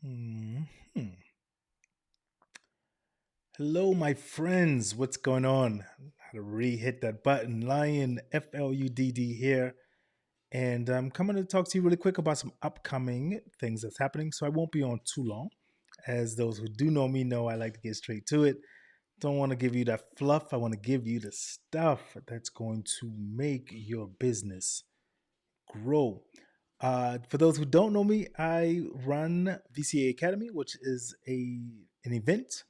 Mhm. Hello, my friends. What's going on? How to re-hit that button. Lion FLUDD here, and I'm coming to talk to you really quick about some upcoming things that's happening. So I won't be on too long. As those who do know me know, I like to get straight to it. Don't want to give you that fluff. I want to give you the stuff that's going to make your business grow. For those who don't know me, I run VCA Academy, which is an event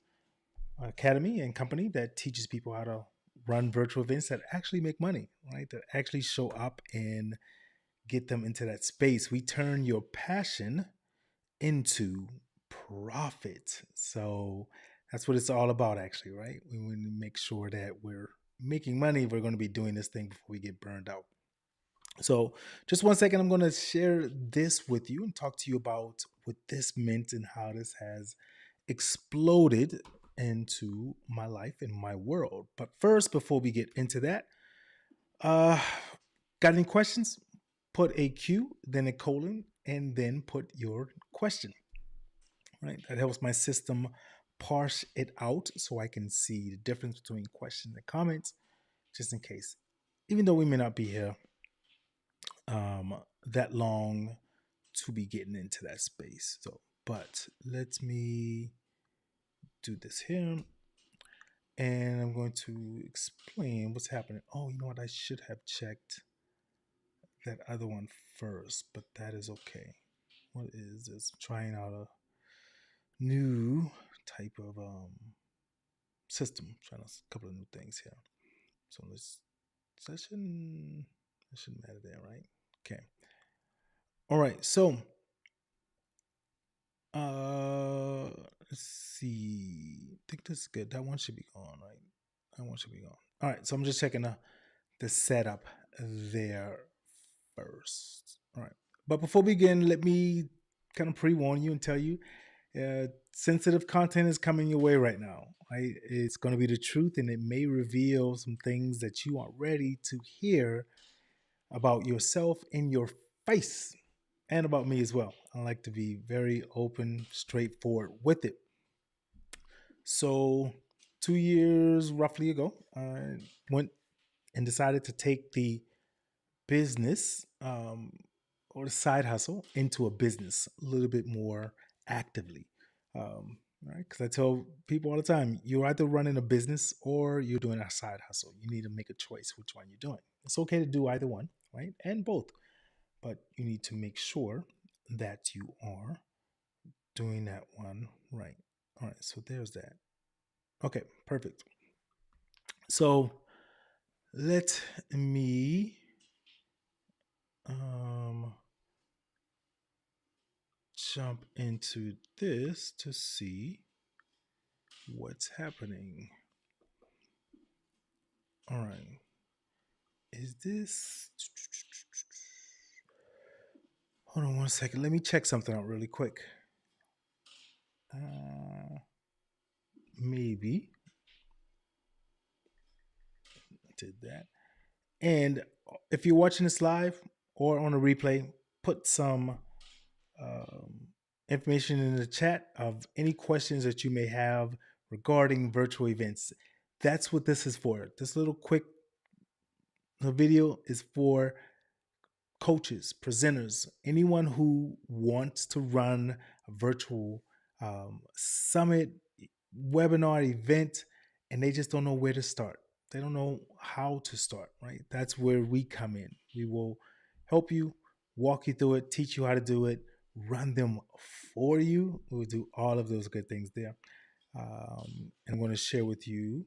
academy and company that teaches people how to run virtual events that actually make money, right? That actually show up and get them into that space. We turn your passion into profit. So that's what it's all about, actually, right? We want to make sure that we're making money if we're going to be doing this thing before we get burned out. So, just one second, I'm going to share this with you and talk to you about what this meant and how this has exploded into my life and my world. But first, before we get into that, uh, got any questions? Put a Q, then a colon, and then put your question. Right, that helps my system parse it out so I can see the difference between questions and comments, just in case. Even though we may not be here that long to be getting into that space. So, but let me do this here. And I'm going to explain what's happening. Oh, you know what? I should have checked that other one first, but that is okay. What is this? I'm trying out a new type of system. Trying a couple of new things here. So let's that shouldn't matter there, right? Okay. All right. So let's see. I think this is good. That one should be gone, right? That one should be gone. All right. So I'm just checking the setup there first. All right. But before we begin, let me kind of pre-warn you and tell you, sensitive content is coming your way right now. Right? It's going to be the truth, and it may reveal some things that you aren't ready to hear about yourself in your face and about me as well. I like to be very open, straightforward with it. So, 2 years roughly ago, I went and decided to take the business or the side hustle into a business a little bit more actively. Right? Because I tell people all the time, you're either running a business or you're doing a side hustle. You need to make a choice which one you're doing. It's okay to do either one, right? And both, but you need to make sure that you are doing that one right. All right, so there's that. Okay, perfect. So let me um, jump into this to see what's happening. All right, is this? Hold on one second. Let me check something out really quick. Uh, Maybe I did that. And if you're watching this live or on a replay, put some um, information in the chat of any questions that you may have regarding virtual events. That's what this is for. This little quick video is for coaches, presenters, anyone who wants to run a virtual summit, webinar, event, and they just don't know where to start. They don't know how to start, right? That's where we come in. We will help you, walk you through it, teach you how to do it, run them for you. We'll do all of those good things there. And I'm going to share with you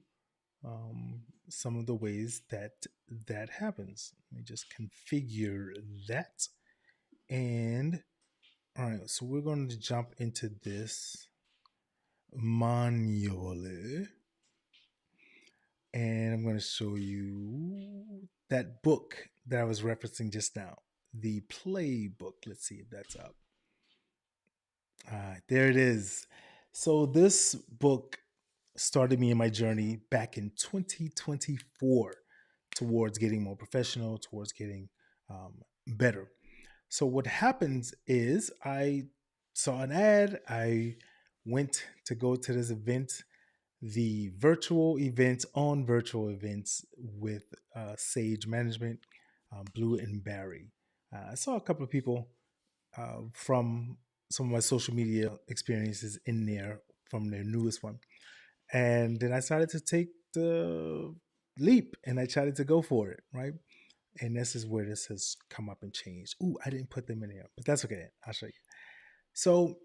some of the ways that that happens. Let me just configure that. And all right, so we're going to jump into this manually. And I'm going to show you that book that I was referencing just now, the playbook. Let's see if that's up. All right, there it is. So this book started me in my journey back in 2024 towards getting more professional, towards getting better. So what happens is I saw an ad. I went to go to this event, the virtual events on virtual events with Sage Management, Blue and Barry. I saw a couple of people from some of my social media experiences in there from their newest one. And then I decided to take the leap and I decided to go for it, right? And this is where this has come up and changed. Ooh, I didn't put them in here, but that's okay. I'll show you. So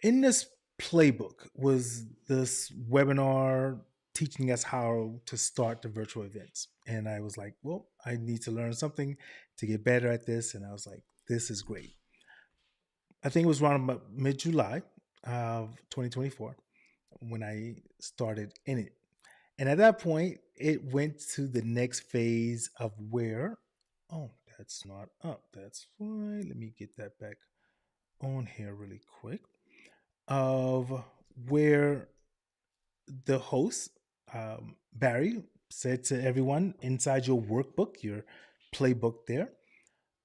in this playbook was this webinar teaching us how to start the virtual events. And I was like, well, I need to learn something to get better at this. And I was like, this is great. I think it was around mid July of 2024 when I started in it. And at that point, it went to the next phase of where, oh, that's not up. That's fine. Let me get that back on here really quick. Of where the host, Barry, said to everyone inside your workbook, your playbook there,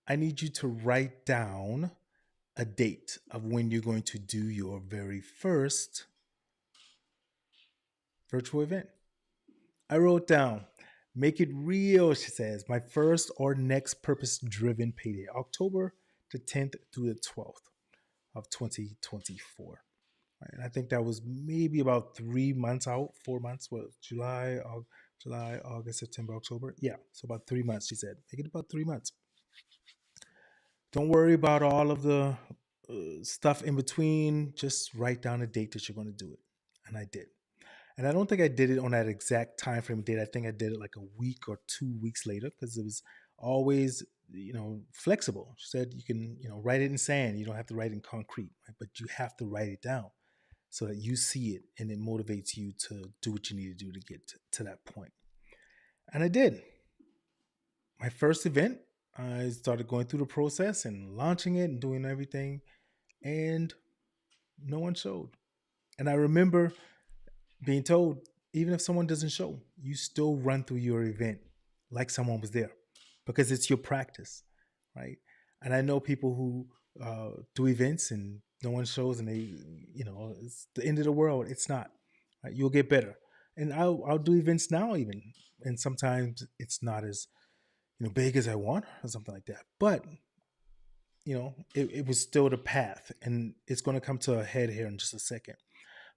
I need you to write down a date of when you're going to do your very first virtual event. I wrote down, make it real, she says, my first or next purpose driven payday, October the 10th through the 12th of 2024. Right? And I think that was maybe about 3 months out, 4 months, what, July, August, September, October. Yeah, so about 3 months, she said. Make it about 3 months. Don't worry about all of the stuff in between. Just write down a date that you're going to do it. And I did. And I don't think I did it on that exact time frame date. I think I did it like a week or 2 weeks later because it was always, flexible. She said you can, write it in sand. You don't have to write it in concrete, right? But you have to write it down so that you see it and it motivates you to do what you need to do to get to that point. And I did. My first event, I started going through the process and launching it and doing everything, and no one showed. And I remember being told, even if someone doesn't show, you still run through your event like someone was there because it's your practice, right? And I know people who do events and no one shows and they, it's the end of the world. It's not. Right? You'll get better. And I'll do events now even, and sometimes it's not as big as I want or something like that. But it was still the path, and it's going to come to a head here in just a second.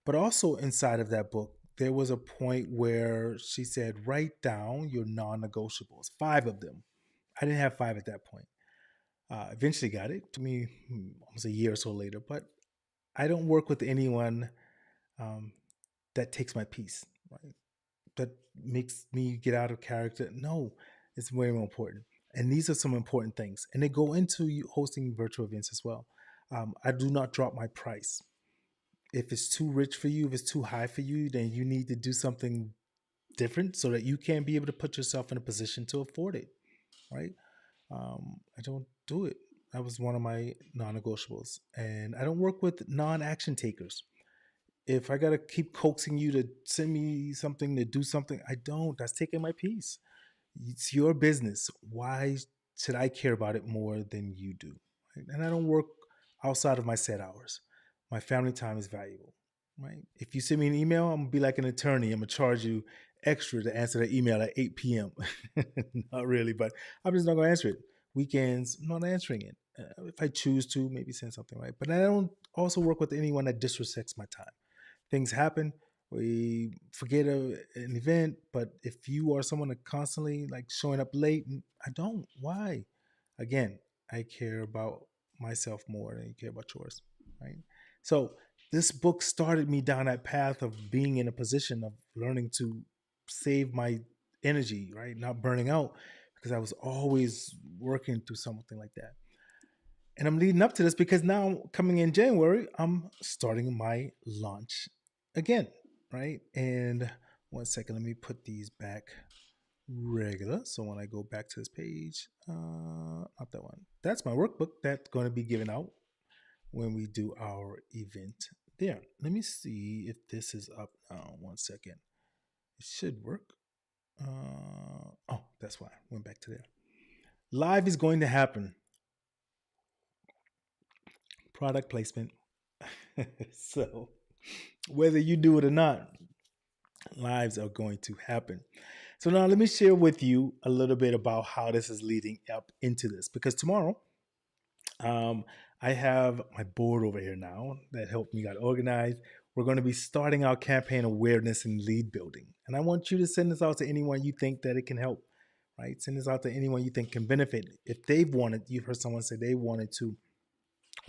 But also inside of that book, there was a point where she said, write down your non negotiables, 5 of them. I didn't have 5 at that point. Eventually got it. It took me almost a year or so later, but I don't work with anyone um, that takes my peace, right? That makes me get out of character. No, it's way more important. And these are some important things. And they go into you hosting virtual events as well. I do not drop my price. If it's too rich for you, if it's too high for you, then you need to do something different so that you can be able to put yourself in a position to afford it, right? I don't do it. That was one of my non-negotiables, and I don't work with non-action takers. If I gotta keep coaxing you to send me something to do something, I don't. That's taking my peace. It's your business. Why should I care about it more than you do? Right? And I don't work outside of my set hours. My family time is valuable, right? If you send me an email, I'm gonna be like an attorney. I'm gonna charge you extra to answer that email at 8 p.m. Not really, but I'm just not gonna answer it. Weekends, I'm not answering it. If I choose to, maybe send something, right? But I don't also work with anyone that disrespects my time. Things happen. We forget an event, but if you are someone that constantly like showing up late, I don't. Why? Again, I care about myself more than you care about yours, right? So this book started me down that path of being in a position of learning to save my energy, right? Not burning out because I was always working through something like that. And I'm leading up to this because now coming in January, I'm starting my launch again, right? And one second, let me put these back regular. So when I go back to this page, not that one. That's my workbook that's going to be given out when we do our event there. Let me see if this is up now. One second. It should work. Oh, that's why I went back to there. Live is going to happen Product placement. So, whether you do it or not, lives are going to happen. So, now let me share with you a little bit about how this is leading up into this because tomorrow, um, I have my board over here now that helped me get organized. We're going to be starting our campaign awareness and lead building. And I want you to send this out to anyone you think that it can help, right? Send this out to anyone you think can benefit. If they've wanted, you've heard someone say they wanted to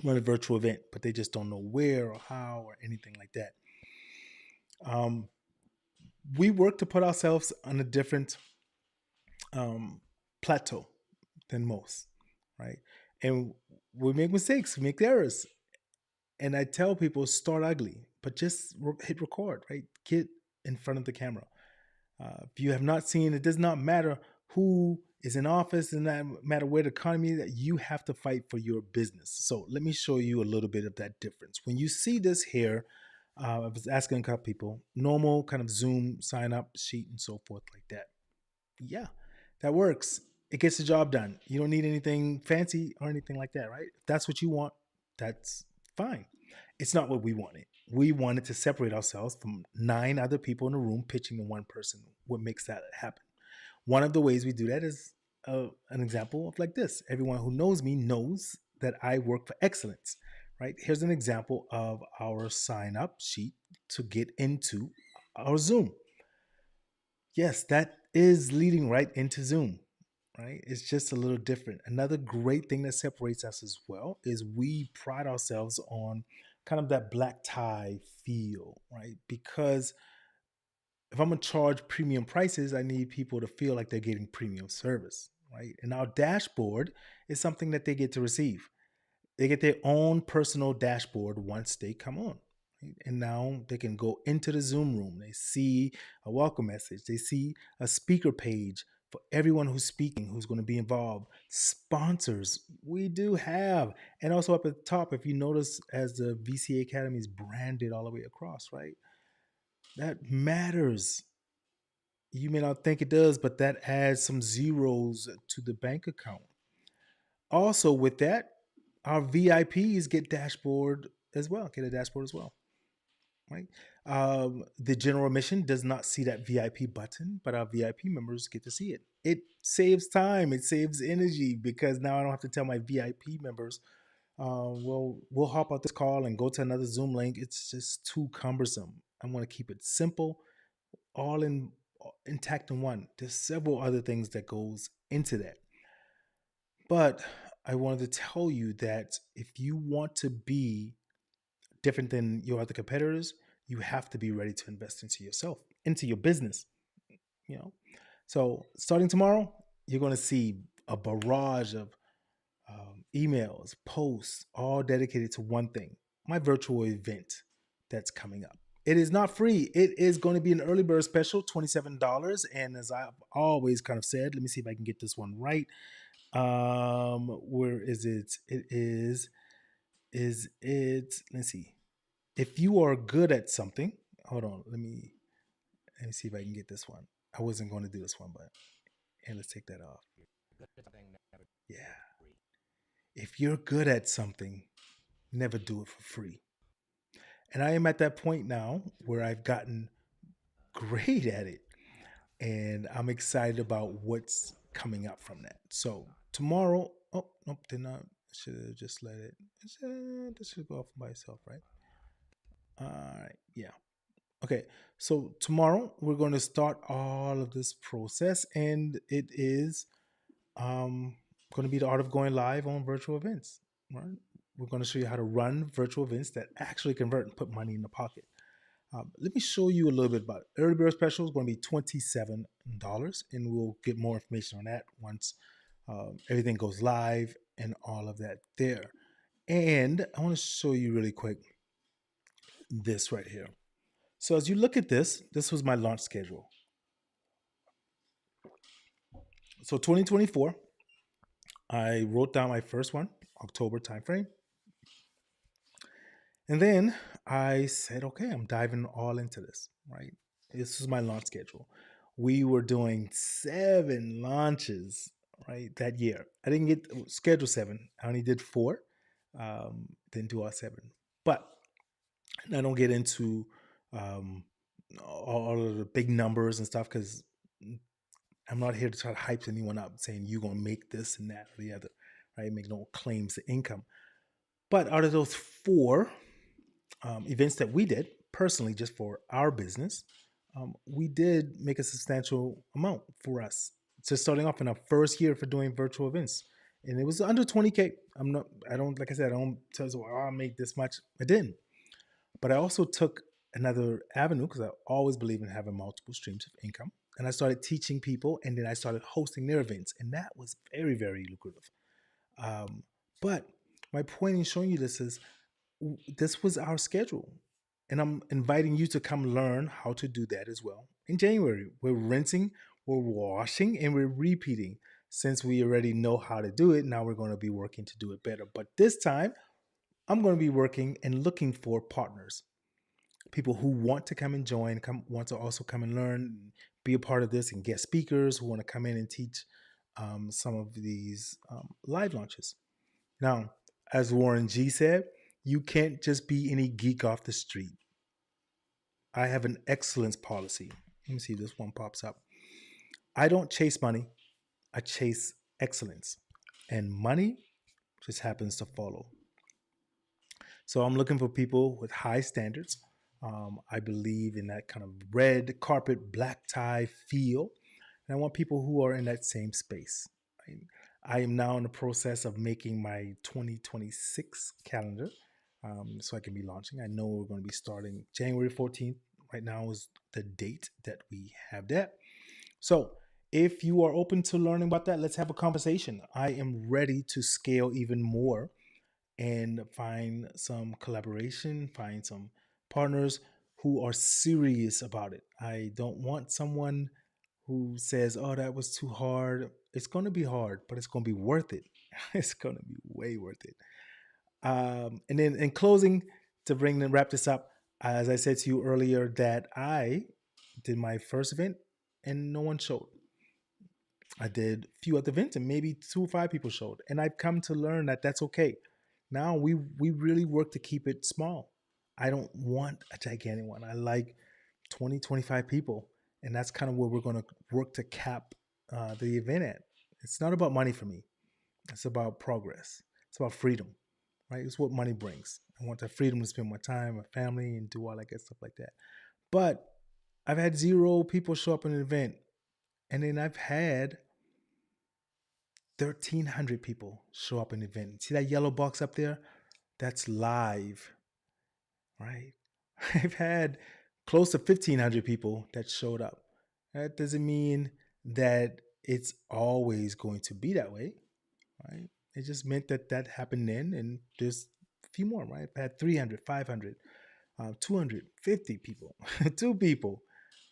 run a virtual event, but they just don't know where or how or anything like that. Um, we work to put ourselves on a different um, plateau than most, right? And we make mistakes, we make errors. And I tell people start ugly, but just hit record, right? Get in front of the camera. If you have not seen, it does not matter who is in office and not matter where the economy is, that you have to fight for your business. So let me show you a little bit of that difference. When you see this here, I was asking a couple people, normal kind of Zoom sign up sheet and so forth like that. Yeah, that works. It gets the job done. You don't need anything fancy or anything like that, right? If that's what you want, that's fine. It's not what we wanted. We wanted to separate ourselves from nine other people in the room pitching to one person. What makes that happen? One of the ways we do that is an example of like this. Everyone who knows me knows that I work for excellence, right? Here's an example of our sign up sheet to get into our Zoom. Yes, that is leading right into Zoom, right? It's just a little different. Another great thing that separates us as well is we pride ourselves on kind of that black tie feel, right? Because if I'm gonna charge premium prices, I need people to feel like they're getting premium service, right? And our dashboard is something that they get to receive. They get their own personal dashboard once they come on. Right? And now they can go into the Zoom room. They see a welcome message. They see a speaker page for everyone who's speaking, who's going to be involved. Sponsors, we do have. And also up at the top, if you notice, as the VCA Academy is branded all the way across, right? That matters. You may not think it does, but that adds some zeros to the bank account. Also, with that, our VIPs get dashboard as well, get a dashboard as well, right? The general admission does not see that VIP button, but our VIP members get to see it. It saves time, it saves energy because now I don't have to tell my VIP members, well, we'll hop out this call and go to another Zoom link. It's just too cumbersome. I want to keep it simple, all in intact in one. There's several other things that goes into that. But I wanted to tell you that if you want to be different than your other competitors, you have to be ready to invest into yourself, into your business, you know. So starting tomorrow, you're going to see a barrage of emails, posts, all dedicated to one thing: my virtual event that's coming up. It is not free. It is going to be an early bird special, $27. And as I've always kind of said, let me see if I can get this one right. Where is it? It is it, let's see. If you are good at something, hold on, let me see if I can get this one. I wasn't going to do this one, but and let's take that off. Yeah. If you're good at something, never do it for free. And I am at that point now where I've gotten great at it. And I'm excited about what's coming up from that. So tomorrow, oh nope, did not. Should have just let it. This should go off by itself, right? All right, yeah. Okay, so tomorrow we're going to start all of this process, and it is going to be the art of going live on virtual events. Right? We're going to show you how to run virtual events that actually convert and put money in the pocket. Let me show you a little bit about it. Early bird special is going to be $27, and we'll get more information on that once everything goes live and all of that there. And I want to show you really quick this right here. So as you look at this, this was my launch schedule. So 2024, I wrote down my first one, October timeframe. And then I said, okay, I'm diving all into this, right? This is my launch schedule. We were doing 7 launches, right, that year. I didn't get schedule 7. I only did 4. Didn't do all seven. But I don't get into um, all of the big numbers and stuff because I'm not here to try to hype anyone up saying you're going to make this and that or the other, right? Make no claims to income. But out of those four events that we did personally, just for our business, we did make a substantial amount for us. Just starting off in our first year for doing virtual events, and it was under 20K. I don't, like I said, I don't tell you, well, I make this much. I didn't. But I also took another avenue because I always believe in having multiple streams of income. And I started teaching people, and then I started hosting their events, and that was very, very lucrative. Um, but my point in showing you this is this was our schedule. And I'm inviting you to come learn how to do that as well. In January, we're rinsing, we're washing, and we're repeating. Since we already know how to do it, now we're going to be working to do it better. But this time, I'm going to be working and looking for partners, people who want to come and join, want to also come and learn, be a part of this, and guest speakers who want to come in and teach some of these live launches. Now, as Warren G said, you can't just be any geek off the street. I have an excellence policy. Let me see if this one pops up. I don't chase money, I chase excellence. And money just happens to follow. So I'm looking for people with high standards. I believe in that kind of red carpet, black tie feel. And I want people who are in that same space. I am now in the process of making my 2026 calendar so I can be launching. I know we're going to be starting January 14th. Right now is the date that we have that. So if you are open to learning about that, let's have a conversation. I am ready to scale even more and find some collaboration, find some partners who are serious about it. I don't want someone who says, "Oh, that was too hard." It's going to be hard, but it's going to be worth it. It's going to be way worth it. And then in closing, to bring and wrap this up, as I said to you earlier, that I did my first event and no one showed. I did a few other events and maybe 2 or 5 people showed. And I've come to learn that that's okay. Now we really work to keep it small. I don't want a gigantic one. I like 20, 25 people. And that's kind of where we're going to work to cap the event at. It's not about money for me. It's about progress. It's about freedom, right? It's what money brings. I want the freedom to spend my time, my family, and do all that good stuff like that. But I've had 0 people show up in an event. And then I've had 1,300 people show up in the event. See that yellow box up there? That's live, right? I've had close to 1,500 people that showed up. That doesn't mean that it's always going to be that way, right? It just meant that that happened then, and there's a few more, right? I've had 300, 500, 250 people, 2 people,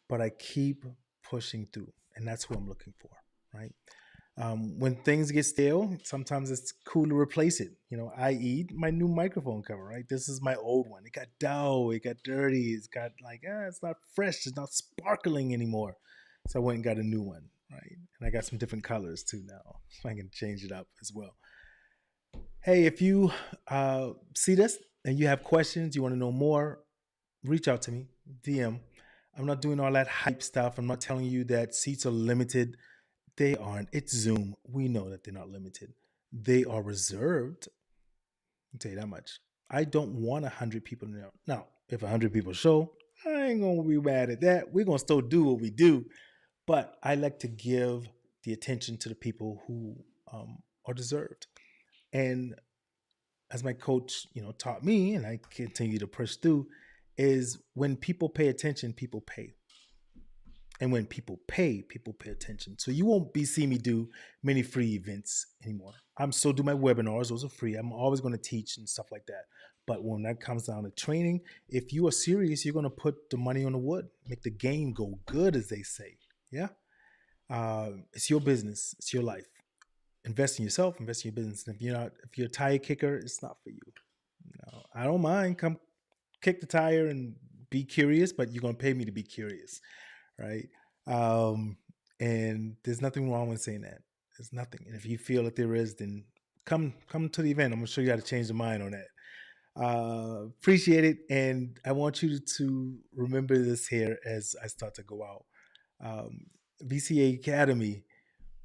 but I keep pushing through, and that's who I'm looking for, right? When things get stale, sometimes it's cool to replace it. I.e., my new microphone cover, right? This is my old one. It got dull, it got dirty, it's got it's not fresh, it's not sparkling anymore. So I went and got a new one, right? And I got some different colors too now, so I can change it up as well. Hey, if you see this and you have questions, you want to know more, reach out to me, DM. I'm not doing all that hype stuff. I'm not telling you that seats are limited. They aren't. It's Zoom. We know that they're not limited. They are reserved. I'll tell you that much. I don't want 100 people in there. Now, if 100 people show, I ain't gonna be mad at that. We're gonna still do what we do. But I like to give the attention to the people who are deserved. And as my coach, taught me, and I continue to push through, is when people pay attention, people pay. And when people pay attention. So you won't be seeing me do many free events anymore. I'm still do my webinars; those are free. I'm always going to teach and stuff like that. But when that comes down to training, if you are serious, you're going to put the money on the wood, make the game go good, as they say. Yeah, it's your business, it's your life. Invest in yourself, invest in your business. And if you're a tire kicker, it's not for you. I don't mind. Come kick the tire and be curious, but you're going to pay me to be curious, right? Um, and there's nothing wrong with saying that. There's nothing. And if you feel that there is, then come to the event. I'm gonna show you how to change the mind on that. Appreciate it, and I want you to remember this here as I start to go out. Um, VCA Academy,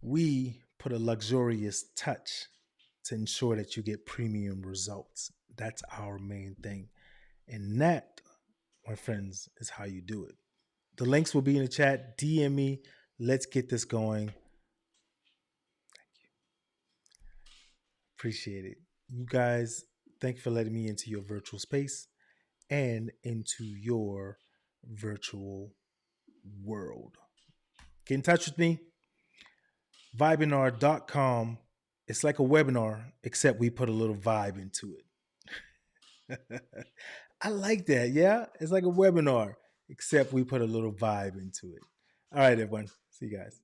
we put a luxurious touch to ensure that you get premium results. That's our main thing, and that, my friends, is how you do it. The links will be in the chat. DM me. Let's get this going. Appreciate it. You guys, thank you for letting me into your virtual space and into your virtual world. Get in touch with me. Vibinar.com. It's like a webinar, except we put a little vibe into it. I like that. Yeah. It's like a webinar, except we put a little vibe into it. All right, everyone. See you guys.